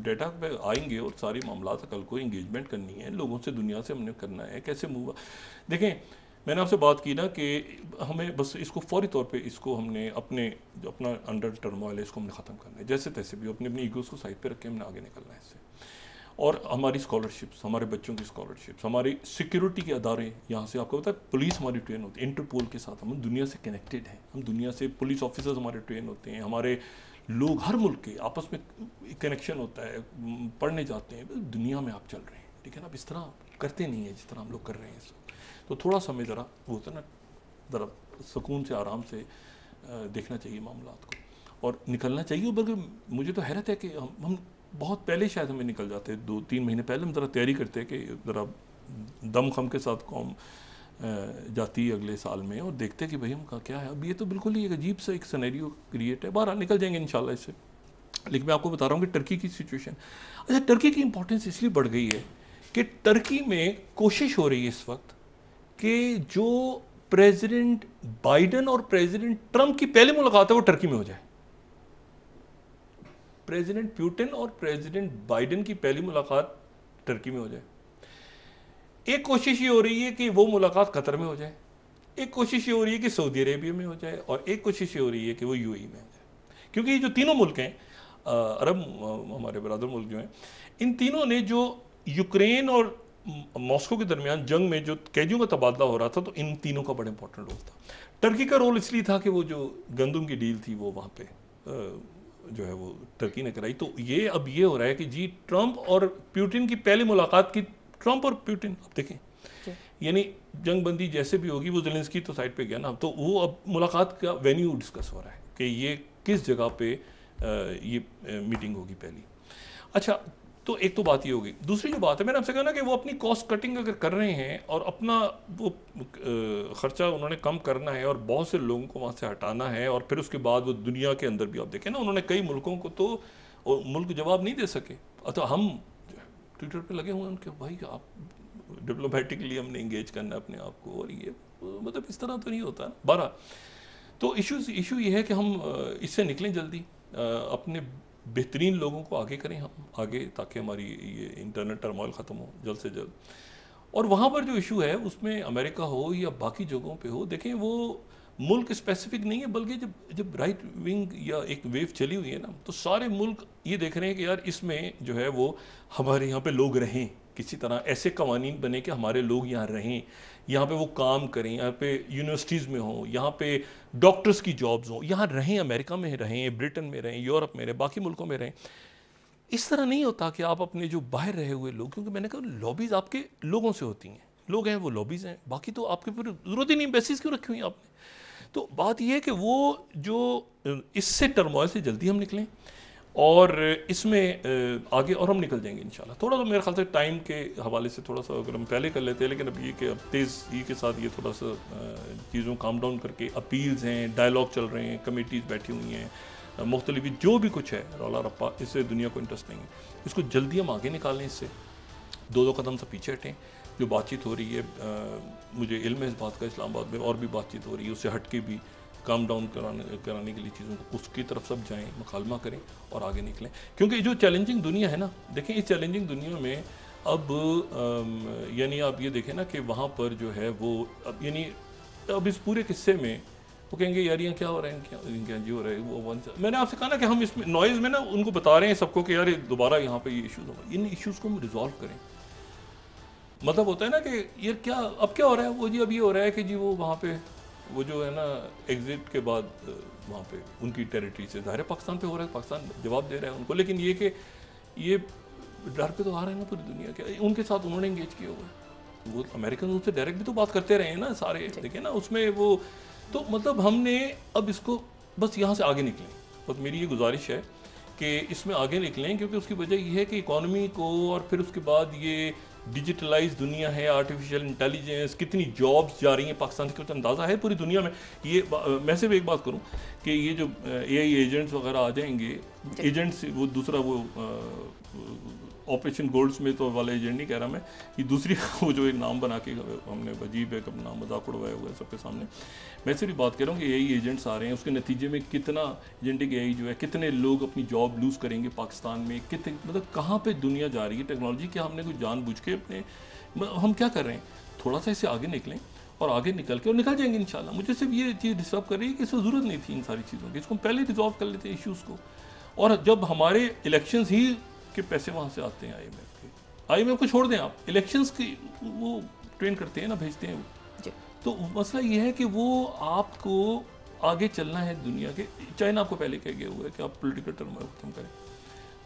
डेटा पे आएंगे और सारी मामला कल को इंगेजमेंट करनी है लोगों से, दुनिया से हमने करना है, कैसे मूव। देखें मैंने आपसे बात की ना कि हमें बस इसको फौरी तौर पे इसको हमने अपने जो अपना अंडर टर्मोइल है इसको हमने ख़त्म करना है, जैसे तैसे भी अपने ईगोज़ को साइड पे रख के हमने आगे निकलना है इससे। और हमारी स्कॉलरशिप्स, हमारे बच्चों की स्कॉलरशिप्स, हमारी सिक्योरिटी के अदारे, यहाँ से आपको पता है पुलिस हमारी ट्रेन होती है इंटरपोल के साथ, हम दुनिया से कनेक्टेड हैं, हम दुनिया से, पुलिस ऑफिसर्स हमारे ट्रेन होते हैं, हमारे लोग हर मुल्क के आपस में कनेक्शन होता है, पढ़ने जाते हैं, दुनिया में आप चल रहे हैं, ठीक है ना। अब इस तरह करते नहीं है जिस तरह हम लोग कर रहे हैं इसको, तो थोड़ा सा हमें ज़रा वो होता है ना, ज़रा सुकून से आराम से देखना चाहिए मामलात को और निकलना चाहिए। बल्कि मुझे तो हैरत है कि हम बहुत पहले शायद हमें निकल जाते हैं, 2-3 महीने पहले हम ज़रा तैयारी करते हैं कि ज़रा दम खम के साथ कौम जाती है अगले साल में, और देखते हैं कि भाई हम का क्या है। अब ये तो बिल्कुल ही एक अजीब सा एक सिनेरियो क्रिएट है, बाहर निकल जाएंगे इंशाल्लाह इससे। लेकिन मैं आपको बता रहा हूँ कि टर्की की सिचुएशन, अच्छा टर्की की इंपॉर्टेंस इसलिए बढ़ गई है कि टर्की में कोशिश हो रही है इस वक्त कि जो प्रेसिडेंट बाइडन और प्रेसिडेंट ट्रंप की पहली मुलाकात है वो टर्की में हो जाए। प्रेसिडेंट पुतिन और प्रेसिडेंट बाइडन की पहली मुलाकात टर्की में हो जाए। एक कोशिश ये हो रही है कि वो मुलाकात कतर में हो जाए, एक कोशिश ये हो रही है कि सऊदी अरेबिया में हो जाए, और एक कोशिश ये हो रही है कि वो यूएई में हो जाए। क्योंकि ये जो तीनों मुल्क हैं, अरब हमारे बरादर मुल्क जो हैं, इन तीनों ने जो यूक्रेन और मॉस्को के दरमियान जंग में जो कैदियों का तबादला हो रहा था, तो इन तीनों का बड़ा इंपॉर्टेंट रोल था। टर्की का रोल इसलिए था कि वो जो गंदम की डील थी वो वहाँ पे जो है वो टर्की ने कराई। तो ये अब ये हो रहा है कि जी ट्रंप और पुतिन की पहली मुलाकात की, ट्रंप और पुतिन, अब देखें यानी जंग बंदी जैसे भी होगी, वो ज़ेलेंस्की तो साइड पे गया ना, तो वो अब मुलाकात का वेन्यू डिस्कस हो रहा है कि ये किस जगह पे ये मीटिंग होगी पहली। अच्छा, तो एक तो बात ये होगी। दूसरी जो बात है, मैंने आपसे कहा ना कि वो अपनी कॉस्ट कटिंग अगर कर रहे हैं और अपना वो खर्चा उन्होंने कम करना है और बहुत से लोगों को वहाँ से हटाना है, और फिर उसके बाद वो दुनिया के अंदर भी आप देखें ना, उन्होंने कई मुल्कों को तो मुल्क जवाब नहीं दे सके। अतः हम ट्विटर पे लगे हुए उनके, भाई आप डिप्लोमेटिकली हमने इंगेज करना है अपने आप को, और ये मतलब इस तरह तो नहीं होता। 12 तो इशू ये है कि हम इससे निकलें जल्दी, अपने बेहतरीन लोगों को आगे करें हम आगे, ताकि हमारी ये इंटरनेट टर्मोइल ख़त्म हो जल्द से जल्द। और वहाँ पर जो इशू है उसमें अमेरिका हो या बाकी जगहों पे हो, देखें वो मुल्क स्पेसिफिक नहीं है, बल्कि जब राइट विंग या एक वेव चली हुई है ना, तो सारे मुल्क ये देख रहे हैं कि यार इसमें जो है वो हमारे यहाँ पे लोग रहें, किसी तरह ऐसे कवानीन बने कि हमारे लोग यहाँ रहें, यहाँ पे वो काम करें, यहाँ पे यूनिवर्सिटीज़ में हों, यहाँ पे डॉक्टर्स की जॉब्स हों, यहाँ रहें, अमेरिका में रहें, ब्रिटेन में रहें, यूरोप में रहें, बाकी मुल्कों में रहें। इस तरह नहीं होता कि आप अपने जो बाहर रहे हुए लोग, क्योंकि मैंने कहा लॉबीज़ आपके लोगों से होती हैं, लोग हैं वो लॉबीज़ हैं, बाकी तो आपके फिर ज़रूरत ही नहीं, बेसिस क्यों रखी हुई आपने। तो बात यह है कि वो जो इससे टर्मोइल से जल्दी हम निकलें और इसमें आगे, और हम निकल जाएंगे इंशाल्लाह। थोड़ा तो मेरे ख्याल से टाइम के हवाले से थोड़ा सा अगर हम पहले कर लेते हैं, लेकिन अब ये कि अब तेज़ी के साथ ये थोड़ा सा चीज़ों काम डाउन करके, अपील्स हैं, डायलॉग चल रहे हैं, कमेटीज़ बैठी हुई हैं, मुख्तलिफ जो भी कुछ है रौला रप्पा, इससे दुनिया को इंटरेस्ट नहीं है, इसको जल्दी हम आगे निकालें, इससे 2 कदम से पीछे हटें। जो बातचीत हो रही है, मुझे इल्म है इस बात का, इस्लामाबाद में और भी बातचीत हो रही है, उससे हट के भी काम डाउन कराने के लिए चीज़ों को, उसकी तरफ सब जाएं, मुकालमा करें और आगे निकलें। क्योंकि जो चैलेंजिंग दुनिया है ना, देखें इस चैलेंजिंग दुनिया में अब यानी आप ये देखें ना कि वहाँ पर जो है वो अब यानी अब इस पूरे किस्से में वो कहेंगे यार यहाँ क्या हो रहा है, क्या जी हो रहा है वो। मैंने आपसे कहा ना कि हम इसमें नॉइज़ में ना उनको बता रहे हैं सबको कि यार दोबारा यहाँ पे ये इशूज़ हो, इन इशूज़ को हम रिजॉल्व करें। मतलब होता है ना कि यार क्या अब क्या हो रहा है, वो जी अब ये हो रहा है कि जी वो वहाँ पे वो जो है ना एग्जिट के बाद वहाँ पे उनकी टेरिटरी से ज़ाहिर पाकिस्तान पे हो रहा है, पाकिस्तान जवाब दे रहा है उनको, लेकिन ये कि ये डर पे तो आ रहा है ना पूरी दुनिया के। उनके साथ उन्होंने एंगेज किया हुआ है, वो अमेरिकन उनसे डायरेक्ट भी तो बात करते रहे हैं ना सारे, देखिए ना उसमें वो तो मतलब हमने अब इसको बस यहाँ से आगे निकलें, बस मेरी ये गुजारिश है कि इसमें आगे निकलें, क्योंकि उसकी वजह ये है कि इकॉनमी को और फिर उसके बाद ये डिजिटलाइज दुनिया है, आर्टिफिशियल इंटेलिजेंस, कितनी जॉब्स जा रही हैं पाकिस्तान के, कुछ अंदाज़ा है पूरी दुनिया में। ये मैं सिर्फ एक बात करूं कि ये जो एआई एजेंट्स वगैरह आ जाएंगे, एजेंट्स वो दूसरा वो ऑपरेशन गोल्ड्स में तो वाला एजेंट नहीं कह रहा मैं, ये दूसरी वो जो एक नाम बना के हमने अजीब है कब नाम मजाक उड़वाया हुआ है सबके सामने। मैं सिर्फ बात कर रहा हूँ कि एआई एजेंट्स आ रहे हैं, उसके नतीजे में कितना एजेंटिक एआई जो है, कितने लोग अपनी जॉब लूज़ करेंगे पाकिस्तान में, कितने मतलब कहाँ पे दुनिया जा रही है टेक्नोलॉजी, क्या हमने कुछ जानबूझ के अपने हम क्या कर रहे हैं, थोड़ा सा इससे आगे निकलें और आगे निकल के और निकल जाएंगे इंशाल्लाह। मुझे सिर्फ ये चीज़ डिस्टर्ब कर रही है कि इसको ज़रूरत नहीं थी इन सारी चीज़ों की, इसको हम पहले रिजॉल्व कर लेते हैं इश्यूज़ को। और जब हमारे इलेक्शंस ही के पैसे वहाँ से आते हैं आईएमएफ को छोड़ दें आप, इलेक्शंस की वो ट्रेन करते हैं ना, भेजते हैं वो, तो मसला ये है कि वो आपको आगे चलना है दुनिया के। चाइना आपको पहले कह गया हुआ है कि आप पॉलिटिकल टर्मोइल खत्म करें,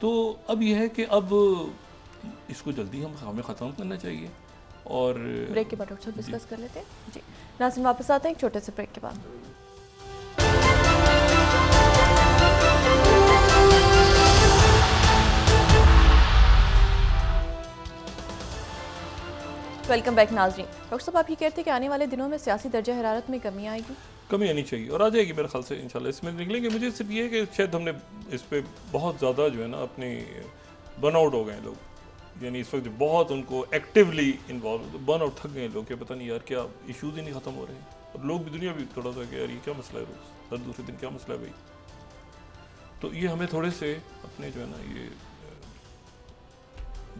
तो अब ये है कि अब इसको जल्दी हमें ख़त्म करना चाहिए। और ब्रेक के बाद डॉक्टर साहब डिस्कस कर लेते हैं जी। नाज़रीन वापस आते हैं एक छोटे से ब्रेक के बाद। वेलकम बैक नाज़रीन। डॉक्टर साहब आप ये कहते हैं कि आने वाले दिनों में सियासी दर्जा हरारत में कमी आएगी? कमी आनी चाहिए और आ जाएगी मेरे ख्याल से इंशाल्लाह, इसमें निकलेंगे। मुझे सिर्फ ये है कि शायद हमने इस पर बहुत ज़्यादा जो है ना अपने बर्नआउट हो गए लोग, यानी इस वक्त बहुत उनको एक्टिवली इन्वॉल्व बर्नआउट थक गए लोग कि पता नहीं यार क्या इशूज़ ही नहीं ख़त्म हो रहे हैं, और लोग भी दुनिया भी थोड़ा सा कि यार ये क्या मसला है, रोज़ हर दूसरे दिन क्या मसला है भाई। तो ये हमें थोड़े से अपने जो है ना ये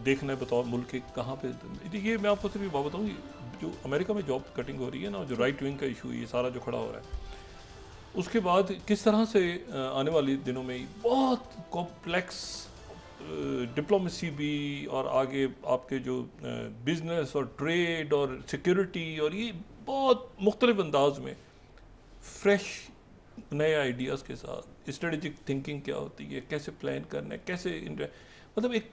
देखना है बतौर मुल्क के कहाँ पे। ये मैं आपको सिर्फ बात बताऊँ, जो अमेरिका में जॉब कटिंग हो रही है ना, जो राइट विंग का इशू ये सारा जो खड़ा हो रहा है, उसके बाद किस तरह से आने वाले दिनों में बहुत कॉम्प्लेक्स डिप्लोमेसी भी और आगे आपके जो बिजनेस और ट्रेड और सिक्योरिटी और ये बहुत मुख्तलिफ अंदाज में फ्रेश नए आइडियाज़ के साथ स्ट्रेटजिक थिंकिंग क्या होती है, कैसे प्लान करना है, कैसे मतलब एक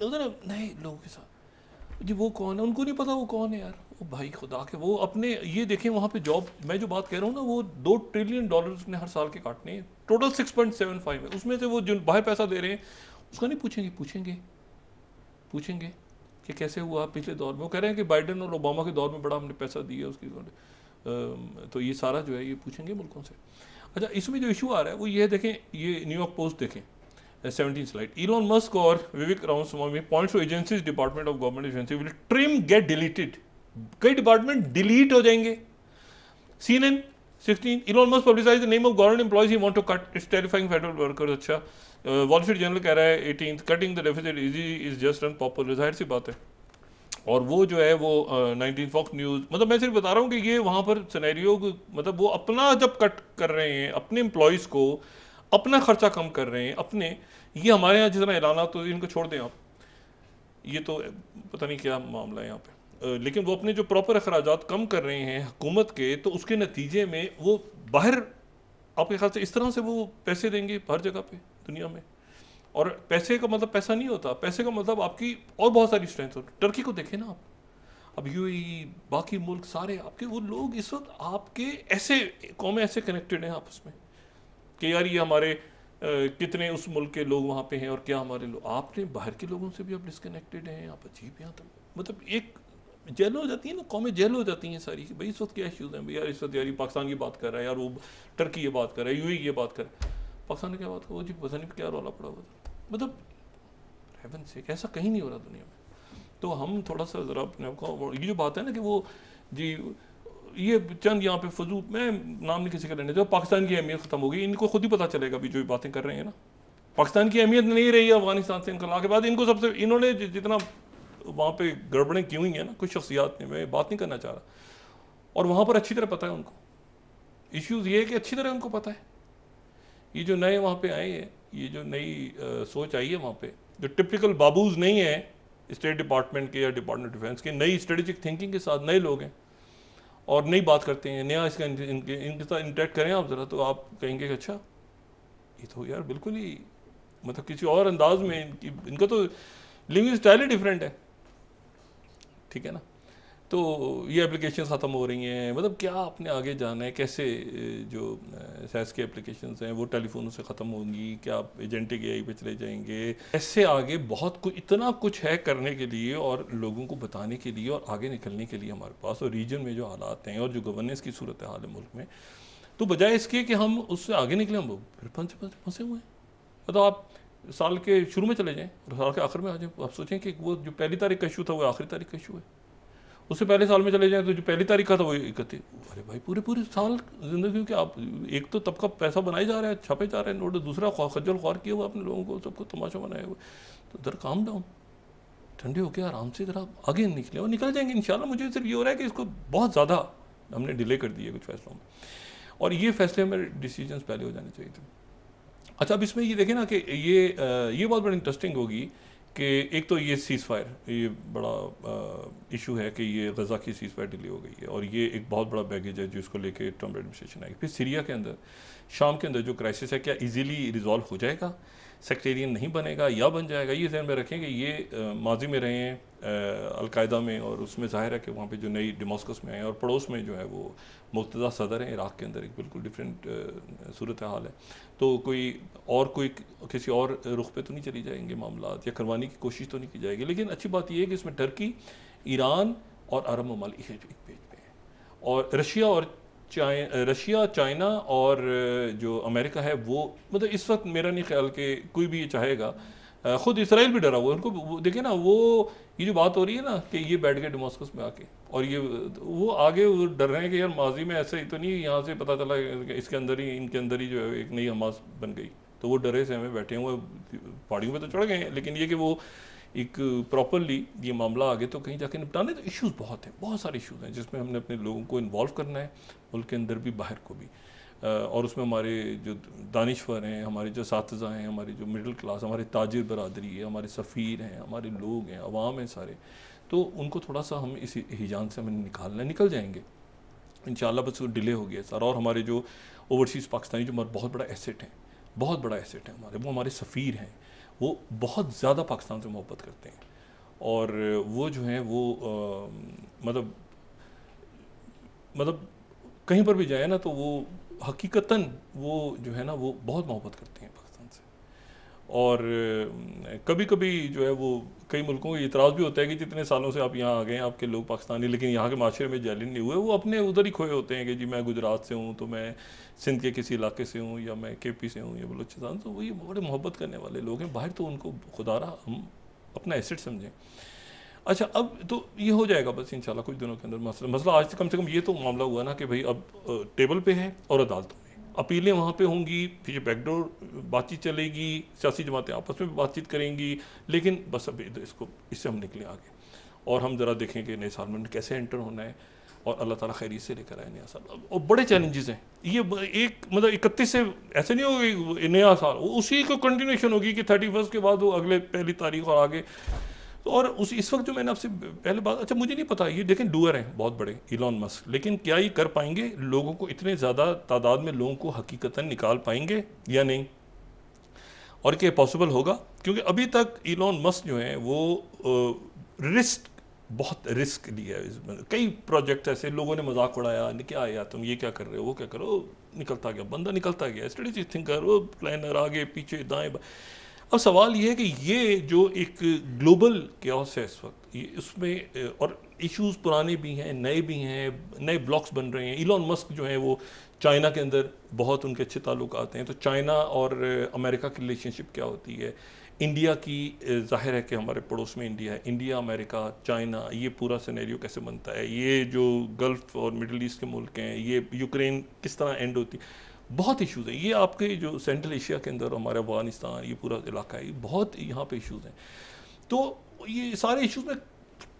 नए लोगों के साथ। जी वो कौन है, उनको नहीं पता वो कौन है यार, वो भाई खुदा के वो अपने ये देखें वहाँ पे जॉब, मैं जो बात कह रहा हूँ ना, वो $2 ट्रिलियन ने हर साल के काटने हैं, टोटल 6.75 है, उसमें से वो जो बाहर पैसा दे रहे हैं उसका नहीं पूछेंगे कि कैसे हुआ पिछले दौर में। वो कह रहे हैं कि बाइडेन और ओबामा के दौर में बड़ा हमने पैसा दिया उसकी, तो ये सारा जो है ये पूछेंगे मुल्कों से। अच्छा, इसमें जो इशू आ रहा है वो ये देखें, ये न्यूयॉर्क पोस्ट देखें 17 स्लाइड, Elon Musk और Vivek Ramaswamy points to agencies department of government agency will trim get deleted, कई डिपार्टमेंट डिलीट हो जाएंगे। CNN 16 Elon Musk publicized the name of government employees he want to cut, it's terrifying federal workers। अच्छा, वॉल स्ट्रीट जर्नल कह रहा है 18 cutting the deficit is just unpopular, जाहिर सी बात है। और वो जो है वो 19 फॉक्स न्यूज़, मतलब मैं सिर्फ बता रहा हूँ कि ये वहाँ पर सिनेरियो मतलब वो अपना जब कट कर रहे हैं अपने एम्प्लॉयज़ को, अपना खर्चा कम कर रहे हैं अपने, ये हमारे यहाँ जितना ऐलाना तो इनको छोड़ दें आप, ये तो पता नहीं क्या मामला है यहाँ पे, लेकिन वो अपने जो प्रॉपर अखराजात कम कर रहे हैं हुकूमत के, तो उसके नतीजे में वो बाहर आपके ख्याल से इस तरह से वो पैसे देंगे हर जगह पे दुनिया में। और पैसे का मतलब पैसा नहीं होता, पैसे का मतलब आपकी और बहुत सारी स्ट्रेंथ होती है। टर्की को देखें ना आप, अब यूएई बाकी मुल्क सारे आपके वो लोग इस वक्त आपके ऐसे कौमें ऐसे कनेक्टेड हैं आपस में कि यार ये हमारे कितने उस मुल्क के लोग वहाँ पे हैं और क्या हमारे लोग, आपने बाहर के लोगों से भी आप डिस्कनेक्टेड हैं, आप अजीब यहाँ तक मतलब एक जेल हो जाती है ना, कौमें जेल हो जाती हैं सारी कि भाई इस वक्त क्या इश्यूज़ हैं, भाई यार इस वक्त यार पाकिस्तान की बात कर रहा है, यार वो टर्की ये बात कर रहा है, यूएई ये बात कर रहा है, पाकिस्तान ने क्या बात कर, वो जी पता नहीं क्या रौला पड़ा हुआ था, मतलब हेवन से ऐसा कहीं नहीं हो रहा दुनिया में। तो हम थोड़ा सा ज़रा अपने आपको, ये जो बात है ना कि वो जी ये चंद यहाँ पे फजूल, मैं नाम नहीं किसी का लेने, जो पाकिस्तान की अहमियत ख़त्म हो गई, इनको खुद ही पता चलेगा भी जो बातें कर रहे हैं ना, पाकिस्तान की अहमियत नहीं रही है अफगानिस्तान से इनकला के बाद। इनको सबसे इन्होंने जितना वहाँ पे गड़बड़ें की हुई हैं ना कुछ शख्सियात ने, मैं बात नहीं करना चाह रहा, और वहाँ पर अच्छी तरह पता है उनको, इश्यूज़ ये है कि अच्छी तरह उनको पता है। ये जो नए वहाँ पे आए हैं, ये जो नई सोच आई है वहाँ पे, जो टिपिकल बाबूज नहीं है स्टेट डिपार्टमेंट के या डिपार्टमेंट ऑफ डिफेंस के, नई स्ट्रेटेजिक थिंकिंग के साथ नए लोग हैं, और नई बात करते हैं, नया इसका इनके साथ इंटरेक्ट करें आप ज़रा, तो आप कहेंगे कि अच्छा ये तो यार बिल्कुल ही मतलब किसी और अंदाज में इनका तो लिविंग स्टाइल ही डिफरेंट है, ठीक है ना। तो ये एप्लीकेशन ख़त्म हो रही हैं, मतलब क्या आपने आगे जाना है, कैसे जो सैस की एप्लीकेशंस हैं वो टेलीफोनों से ख़त्म होंगी, क्या आप एजेंटिक एआई पे चले जाएंगे, ऐसे आगे बहुत कुछ, इतना कुछ है करने के लिए और लोगों को बताने के लिए और आगे निकलने के लिए हमारे पास, और रीजन में जो हालात हैं और जो गवर्नेंस की सूरत हाल है मुल्क में, तो बजाय इसके कि हम उससे आगे निकले हम फिर फंसे हुए हैं। मतलब आप साल के शुरू में चले जाएँ और साल के आखिर में आ जाएँ, आप सोचें कि वो जो पहली तारीख का इशू था वो आखिरी तारीख का इशू है, उससे पहले साल में चले जाएं तो जो पहली तारीख का था वो 31। अरे भाई पूरे साल ज़िंदगी के आप एक तो तब का पैसा बनाया जा रहा है, छापे जा रहे हैं नोट, दूसरा खज्जल ख्वार किया हुआ अपने लोगों को, सबको तमाशा बनाया हुआ, तो इधर काम डाउन, ठंडे होकर आराम से इधर आप आगे निकले और निकल जाएंगे इंशाल्लाह। मुझे सिर्फ ये हो रहा है कि इसको बहुत ज़्यादा हमने डिले कर दिया कुछ फैसलों में, और ये फैसले हमारे डिसीजन पहले हो जाने चाहिए थे। अच्छा, अब इसमें ये देखें ना कि ये बहुत बड़ी इंटरेस्टिंग होगी कि एक तो ये सीज़ फायर, ये बड़ा इशू है कि ये गज़ा की सीज़ फायर डिले हो गई है, और ये एक बहुत बड़ा बैगेज है जिसको लेके ट्रम्प एडमिनिस्ट्रेशन आएगी। फिर सीरिया के अंदर, शाम के अंदर जो क्राइसिस है, क्या इजीली रिजॉल्व हो जाएगा, सेक्टेरियन नहीं बनेगा या बन जाएगा, ये ध्यान में रखें कि ये माजी में रहे हैं अलकायदा में, और उसमें ज़ाहिर है कि वहाँ पे जो नई डेमास्कस में आए और पड़ोस में जो है वो मुक़्तदा सदर हैं इराक़ के अंदर, एक बिल्कुल डिफरेंट सूरत हाल है, तो कोई किसी और रुख पे तो नहीं चली जाएंगे मामलात, या करवाने की कोशिश तो नहीं की जाएगी। लेकिन अच्छी बात यह है कि इसमें टर्की, ईरान और अरब ममालिक एक पेज पे है, और रशिया, चाइना और जो अमेरिका है वो, मतलब इस वक्त मेरा नहीं ख्याल कि कोई भी ये चाहेगा, ख़ुद इसराइल भी डरा हुआ है उनको, देखे ना वो ये जो बात हो रही है ना कि ये बैठ गए डेमास्कस में आके, और ये वो आगे वो डर रहे हैं कि यार माजी में ऐसे ही तो नहीं, यहाँ से पता चला इसके अंदर ही, इनके अंदर ही जो है एक नई हमास बन गई, तो वो डरे से हमें बैठे हुए पहाड़ियों पे तो चढ़ गए हैं, लेकिन ये कि वो एक प्रॉपरली ये मामला आगे तो कहीं जाके निपटाने, तो इश्यूज़ बहुत हैं, बहुत सारे इश्यूज़ हैं जिसमें हमने अपने लोगों को इन्वॉल्व करना है, मुल्क के अंदर भी बाहर को भी, और उसमें हमारे जो दानिश्वर हैं, हमारे जो साथीज़ा हैं, हमारी जो मिडिल क्लास, हमारे ताजिर बरादरी है, हमारे सफ़ीर हैं, हमारे लोग हैं, अवाम हैं सारे, तो उनको थोड़ा सा हम इस हिजान से हमें निकालना, निकल जाएंगे इंशाल्लाह। बस वो डिले हो गया सारा, और हमारे जो ओवरसीज़ पाकिस्तानी जो हमारा बहुत बड़ा एसेट है, बहुत बड़ा एसेट है हमारे, वो हमारे सफ़ीर हैं, वो बहुत ज़्यादा पाकिस्तान से मोहब्बत करते हैं, और वो जो हैं वो मतलब कहीं पर भी जाए ना तो वो हकीकतन वो जो है ना वो बहुत मोहब्बत करते हैं पाकिस्तान से, और कभी कभी जो है वो कई मुल्कों को इतराज़ भी होता है कि जितने सालों से आप यहाँ आ गए हैं, आपके लोग पाकिस्तानी, लेकिन यहाँ के माशरे में जालिन नहीं हुए, वो अपने उधर ही खोए होते हैं कि जी मैं गुजरात से हूँ, तो मैं सिंध के किसी इलाके से हूँ, या मैं KP से हूँ, या बलूचिस्तान, तो वही बड़े मोहब्बत करने वाले लोग हैं बाहर, तो उनको खुदारा हम अपना एसेट समझें। अच्छा, अब तो ये हो जाएगा बस इंशाल्लाह कुछ दिनों के अंदर मसला आज कम से कम ये तो मामला हुआ ना कि भाई अब टेबल पे है और अदालतों में अपीलें वहाँ पे होंगी, फिर बैकडोर बातचीत चलेगी, सियासी जमातें आपस में बातचीत करेंगी, लेकिन बस अब इससे हम निकलें आगे, और हम ज़रा देखें कि नए साल में कैसे एंटर होना है, और अल्लाह ताला खैरियत से लेकर आए नया साल। और बड़े चैलेंजेस हैं ये, एक मतलब 31 से ऐसे नहीं होगी नया साल, उसी को कंटिन्यूशन होगी कि 31 के बाद वो अगले पहली तारीख और आगे, तो और इस वक्त जो मैंने आपसे पहले बात, अच्छा मुझे नहीं पता, ये देखें डूअर हैं बहुत बड़े इलॉन मस्क, लेकिन क्या ये कर पाएंगे, लोगों को इतने ज़्यादा तादाद में लोगों को हकीकतन निकाल पाएंगे या नहीं, और क्या पॉसिबल होगा? क्योंकि अभी तक इलॉन मस्क जो हैं वो बहुत रिस्क लिया है इसमें, कई प्रोजेक्ट ऐसे लोगों ने मजाक उड़ाया, क्या यार तुम ये क्या कर रहे हो, वो क्या करो, निकलता गया बंदा, निकलता गया, स्ट्रेटेजी थिंकर, वो प्लानर, आगे पीछे दाएं। अब सवाल ये है कि ये जो एक ग्लोबल केओस है इस वक्त, ये उसमें और इश्यूज पुराने भी हैं, नए भी हैं, नए ब्लॉक्स बन रहे हैं। इलॉन मस्क जो है वो चाइना के अंदर बहुत उनके अच्छे ताल्लुकात हैं, तो चाइना और अमेरिका की रिलेशनशिप क्या होती है, इंडिया की जाहिर है कि हमारे पड़ोस में इंडिया है, इंडिया अमेरिका चाइना, ये पूरा सिनेरियो कैसे बनता है, ये जो गल्फ़ और मिडल ईस्ट के मुल्क हैं, ये यूक्रेन किस तरह एंड होती है, बहुत इश्यूज़ हैं। ये आपके जो सेंट्रल एशिया के अंदर हमारे अफगानिस्तान, ये पूरा इलाका है, बहुत यहाँ पे इश्यूज़ हैं। तो ये सारे इश्यूज़ में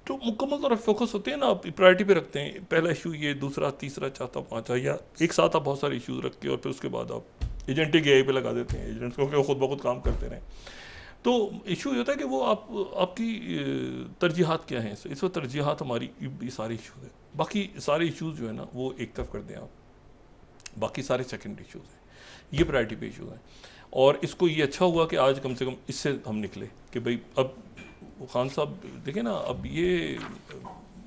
तो मुकम्मल तौर पर फोकस होते हैं ना, आप प्रायोरिटी पे रखते हैं, पहला इशू ये, दूसरा, तीसरा, चौथा, पाँचवा, या एक साथ आप बहुत सारे इश्यूज़ रख के और फिर उसके बाद आप एजेंटिक AI पे लगा देते हैं, एजेंट्स को खुद ब खुद काम करते रहें। तो इशू ये होता है कि वो आपकी तरजीहात क्या हैं। इस वक्त तरजीहात हमारी ये सारे इशूज़ हैं, बाकी सारे इशूज़ जो है ना वो एक तरफ कर दें आप, बाकी सारे सेकेंडरी इशूज़ हैं, ये प्रायोरिटी पे इशूज़ हैं। और इसको ये अच्छा हुआ कि आज कम से कम इससे हम निकले कि भाई अब खान साहब देखें ना, अब ये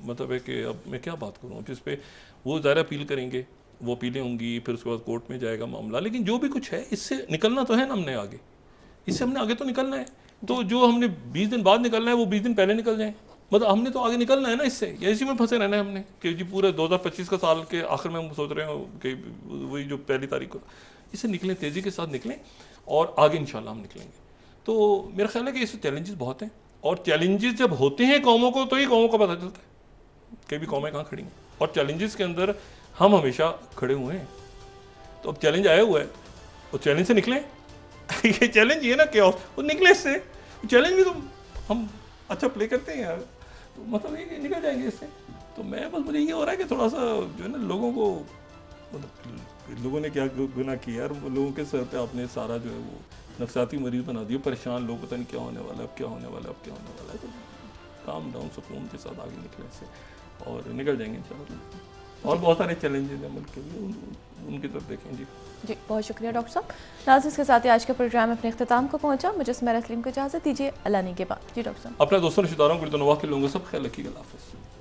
मतलब है कि अब मैं क्या बात करूँ जिस पे वो ज़्यादा अपील करेंगे, वो अपीलें होंगी, फिर उसके बाद कोर्ट में जाएगा मामला, लेकिन जो भी कुछ है इससे निकलना तो है ना हमने आगे, इससे हमने आगे तो निकलना है। तो जो हमने 20 दिन बाद निकलना है वो 20 दिन पहले निकल जाए, मतलब हमने तो आगे निकलना है ना इससे, या इसी में फंसे रहना है हमने कि जी पूरे 2025 का साल के आखिर में हम सोच रहे हो कि वही जो पहली तारीख को, इससे निकलें, तेज़ी के साथ निकलें और आगे इंशाल्लाह हम निकलेंगे। तो मेरा ख्याल है कि इससे चैलेंजेस बहुत हैं, और चैलेंजेस जब होते हैं कौमों को तो ही कौमों को पता चलता है कि भी कौमें कहाँ खड़ी हैं, और चैलेंजेस के अंदर हम हमेशा खड़े हुए हैं। तो अब चैलेंज आया हुआ है, वो चैलेंज से निकलें ये चैलेंज ये ना क्या वो निकले इससे, चैलेंज भी तो हम अच्छा प्ले करते हैं यार, तो मतलब ये निकल जाएंगे इससे। तो मैं बस मुझे ये हो रहा है कि थोड़ा सा जो है ना लोगों को, मतलब लोगों ने क्या गुनाह किया यार, लोगों के सर पे आपने सारा जो है वो नफसाती मरीज बना दिया, परेशान लोग, पता नहीं क्या होने वाला है, अब क्या होने वाला है, अब क्या होने वाला है। तो काम डाउन सुकून के साथ आगे निकले से और निकल जाएंगे इंशाल्लाह। और बहुत सारे चैलेंजेस हैं मुल्क के लिए, उनकी तरफ देखें। जी बहुत शुक्रिया डॉक्टर साहब। नाज़रीन, के साथ ही आज का प्रोग्राम अपने अख्ताम को पहुंचा। मुझे सुमैरा सलीम को इजाज़त दीजिए, अल्लाह ने के बाद। जी डॉक्टर साहब, अपने दोस्तों रिश्तेदारों को के लोगों सब ख्याल रखिएगा। अल्लाह हाफ़िज़।